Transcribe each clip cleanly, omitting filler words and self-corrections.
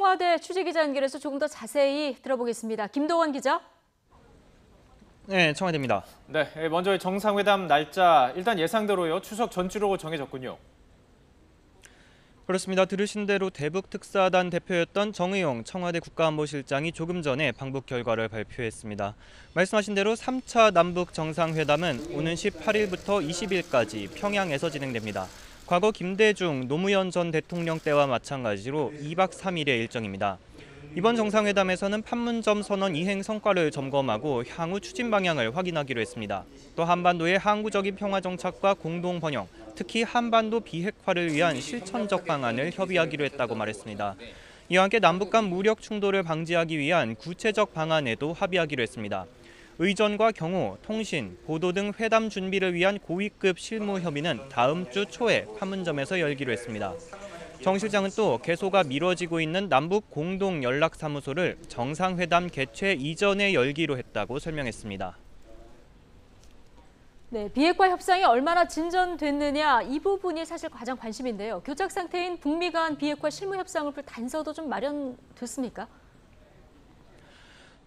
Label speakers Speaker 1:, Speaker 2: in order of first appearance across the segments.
Speaker 1: 청와대 취재기자 연결해서 조금 더 자세히 들어보겠습니다. 김도원 기자.
Speaker 2: 네, 청와대입니다.
Speaker 3: 네, 먼저 정상회담 날짜 일단 예상대로요. 추석 전주로 정해졌군요.
Speaker 2: 그렇습니다. 들으신 대로 대북 특사단 대표였던 정의용 청와대 국가안보실장이 조금 전에 방북 결과를 발표했습니다. 말씀하신 대로 3차 남북 정상회담은 오는 18일부터 20일까지 평양에서 진행됩니다. 과거 김대중 노무현 전 대통령 때와 마찬가지로 2박 3일의 일정입니다. 이번 정상회담에서는 판문점 선언 이행 성과를 점검하고 향후 추진 방향을 확인하기로 했습니다. 또 한반도의 항구적인 평화 정착과 공동 번영, 특히 한반도 비핵화를 위한 실천적 방안을 협의하기로 했다고 말했습니다. 이와 함께 남북 간 무력 충돌을 방지하기 위한 구체적 방안에도 합의하기로 했습니다. 의전과 경호, 통신, 보도 등 회담 준비를 위한 고위급 실무 협의는 다음 주 초에 판문점에서 열기로 했습니다. 정 실장은 또 개소가 미뤄지고 있는 남북 공동 연락사무소를 정상회담 개최 이전에 열기로 했다고 설명했습니다.
Speaker 1: 네, 비핵화 협상이 얼마나 진전됐느냐 이 부분이 사실 가장 관심인데요. 교착 상태인 북미 간 비핵화 실무 협상을 풀 단서도 좀 마련됐습니까?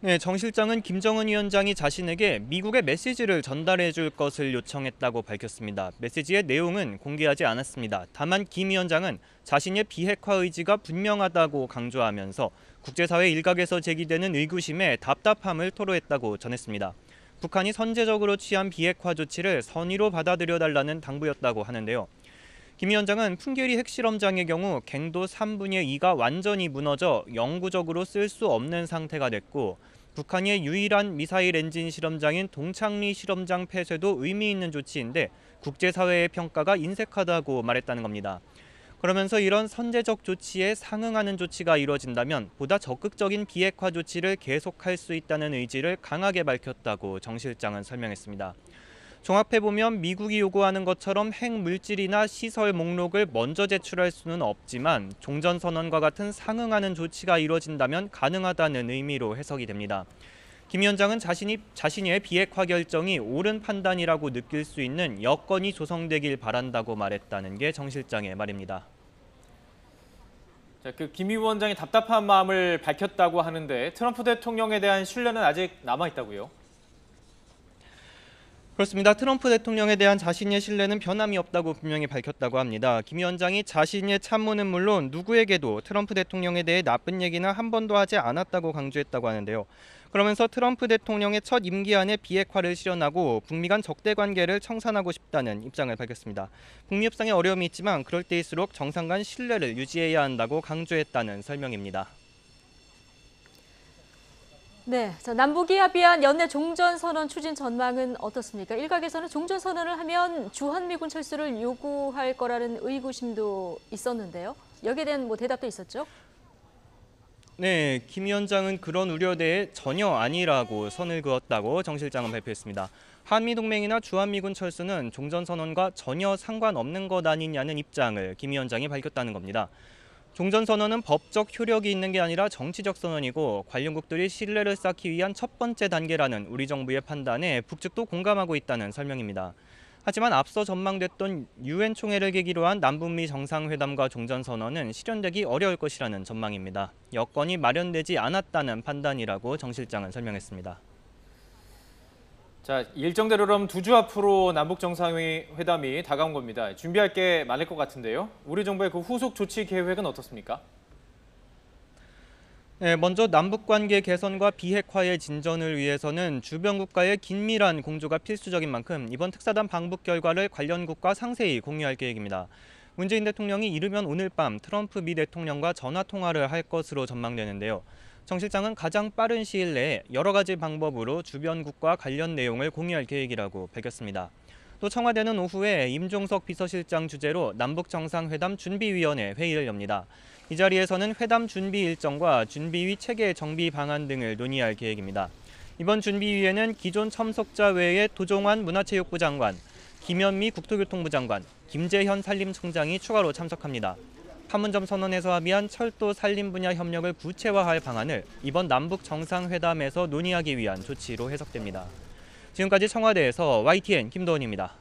Speaker 2: 네, 정 실장은 김정은 위원장이 자신에게 미국의 메시지를 전달해 줄 것을 요청했다고 밝혔습니다. 메시지의 내용은 공개하지 않았습니다. 다만 김 위원장은 자신의 비핵화 의지가 분명하다고 강조하면서 국제사회 일각에서 제기되는 의구심에 답답함을 토로했다고 전했습니다. 북한이 선제적으로 취한 비핵화 조치를 선의로 받아들여달라는 당부였다고 하는데요. 김 위원장은 풍계리 핵실험장의 경우 갱도 3분의 2가 완전히 무너져 영구적으로 쓸 수 없는 상태가 됐고 북한의 유일한 미사일 엔진 실험장인 동창리 실험장 폐쇄도 의미 있는 조치인데 국제사회의 평가가 인색하다고 말했다는 겁니다. 그러면서 이런 선제적 조치에 상응하는 조치가 이뤄진다면 보다 적극적인 비핵화 조치를 계속할 수 있다는 의지를 강하게 밝혔다고 정 실장은 설명했습니다. 종합해보면 미국이 요구하는 것처럼 핵물질이나 시설 목록을 먼저 제출할 수는 없지만 종전선언과 같은 상응하는 조치가 이뤄진다면 가능하다는 의미로 해석이 됩니다. 김 위원장은 자신의 비핵화 결정이 옳은 판단이라고 느낄 수 있는 여건이 조성되길 바란다고 말했다는 게 정 실장의 말입니다.
Speaker 3: 자, 김 위원장이 답답한 마음을 밝혔다고 하는데 트럼프 대통령에 대한 신뢰는 아직 남아있다고요?
Speaker 2: 그렇습니다. 트럼프 대통령에 대한 자신의 신뢰는 변함이 없다고 분명히 밝혔다고 합니다. 김 위원장이 자신의 참모는 물론 누구에게도 트럼프 대통령에 대해 나쁜 얘기는 한 번도 하지 않았다고 강조했다고 하는데요. 그러면서 트럼프 대통령의 첫 임기 안에 비핵화를 실현하고 북미 간 적대 관계를 청산하고 싶다는 입장을 밝혔습니다. 북미 협상에 어려움이 있지만 그럴 때일수록 정상 간 신뢰를 유지해야 한다고 강조했다는 설명입니다.
Speaker 1: 네, 남북이 합의한 연내 종전선언 추진 전망은 어떻습니까? 일각에서는 종전선언을 하면 주한미군 철수를 요구할 거라는 의구심도 있었는데요. 여기에 대한 대답도 있었죠?
Speaker 2: 네, 김 위원장은 그런 우려대에 전혀 아니라고 선을 그었다고 정 실장은 발표했습니다. 한미동맹이나 주한미군 철수는 종전선언과 전혀 상관없는 것 아니냐는 입장을 김 위원장이 밝혔다는 겁니다. 종전선언은 법적 효력이 있는 게 아니라 정치적 선언이고 관련국들이 신뢰를 쌓기 위한 첫 번째 단계라는 우리 정부의 판단에 북측도 공감하고 있다는 설명입니다. 하지만 앞서 전망됐던 유엔 총회를 계기로 한 남북미 정상회담과 종전선언은 실현되기 어려울 것이라는 전망입니다. 여건이 마련되지 않았다는 판단이라고 정 실장은 설명했습니다.
Speaker 3: 자, 일정대로라면 2주 앞으로 남북 정상회담이 다가온 겁니다. 준비할 게 많을 것 같은데요. 우리 정부의 그 후속 조치 계획은 어떻습니까?
Speaker 2: 네, 먼저 남북관계 개선과 비핵화의 진전을 위해서는 주변 국가의 긴밀한 공조가 필수적인 만큼 이번 특사단 방북 결과를 관련국과 상세히 공유할 계획입니다. 문재인 대통령이 이르면 오늘 밤 트럼프 미 대통령과 전화 통화를 할 것으로 전망되는데요. 정 실장은 가장 빠른 시일 내에 여러 가지 방법으로 주변국과 관련 내용을 공유할 계획이라고 밝혔습니다. 또 청와대는 오후에 임종석 비서실장 주재로 남북정상회담 준비위원회 회의를 엽니다. 이 자리에서는 회담 준비 일정과 준비위 체계 정비 방안 등을 논의할 계획입니다. 이번 준비위에는 기존 참석자 외에 도종환 문화체육부 장관, 김현미 국토교통부 장관, 김재현 산림청장이 추가로 참석합니다. 판문점 선언에서 합의한 철도 산림 분야 협력을 구체화할 방안을 이번 남북 정상회담에서 논의하기 위한 조치로 해석됩니다. 지금까지 청와대에서 YTN 김도원입니다.